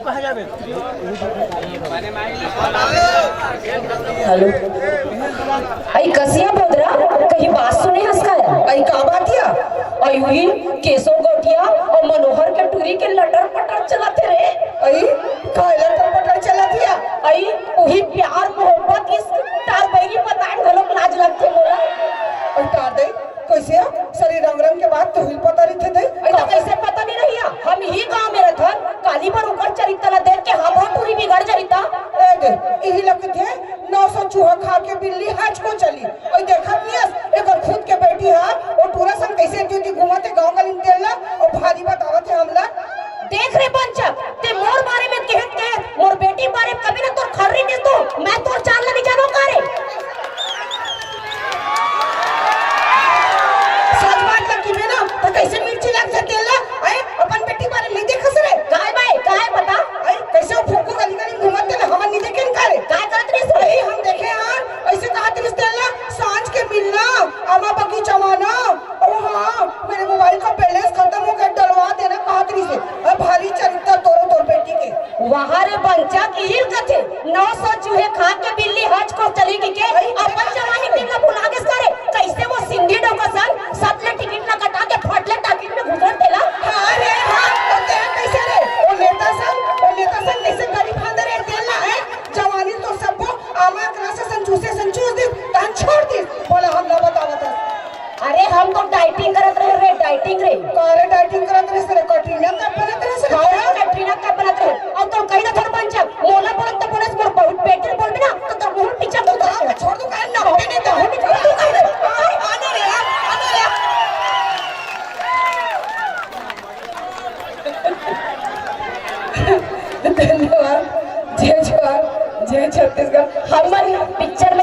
hello आई कसिया बोदरा कहीं बात सुने हंसकाया आई का बातिया आई हुई केसो गोठिया और मनोहर के टूरी के लटर पटर चलाते रे आई का लटर पटर चलातिया आई वही प्यार मोहब्बत इस तार बैरी पतान घलोक लाज लगते मोला और तार दे कैसे शरीर रंग रंग के बाद तो हिल पता नहीं थे दे तो कैसे पता नहीं रहिया हम ही गांव में रहथन काली पर ऊपर चरित्र देख के हम टूरी बिगड़ जाईता ए दे यही लगते थे 900 चूहा खा के बिल्ली हज को चली और देखा मियास एक खुद के बेटी है और पूरा संग कैसे ड्यूटी घुमाते गांव गली में देला और भारी बतावत है हमला देख रे पंचक ते मोर बारे में कहत के मोर बेटी बारे में कभी ना तोर खर्री दे तो मैं तोर चाल नहीं जानो करे सच बात लगी में ना तो कैसे मिर्ची लग जाती है ला अपन बेटी बारे नहीं देखस रे काय भाई काय बता कैसे फूको गली गली घुमाते ना हम नहीं देखे करे काय करत रे सही हम देखे यार ऐसे कहा तेरे स्टेला सांझ के मिलना आमा बगीचा माना ओ हां मेरे मोबाइल का बैलेंस खत्म हो गया डलवा देना कहा तेरी से भारी चरित्र तोर बेटी के वहां रे बंचा की हिल कथे 900 चूहे खा के बिल्ली हज को चली गई के अपन जवानी दिन ना भुला के करे कैसे वो सिंधी डोकसन सतले टिकट ना कटा के फटले टाकिट में घुसर देला हां रे हां तो ते कैसे रे ओ लेता सन कैसे गरीब अंदर है देला है जवानी तो सबको आमा क्लास संचूस दे तान छोड़ दे बोला हम ना बतावत अरे हम तो डाइटिंग करत रहे रे डाइटिंग रे करे डाइटिंग करत रहे से कटरीना का बनत रहे से हां कटरीना का बनत रहे और तो कहीं ना थोड़ा पंचक मोला बोलत तो बोलस मोर बहुत पेट बोल बिना तो मोर पीछे तो छोड़ दो कान ना होने नहीं तो होने छोड़ दो कान आने रे धन्यवाद जय छत्तीसगढ़ हमन पिक्चर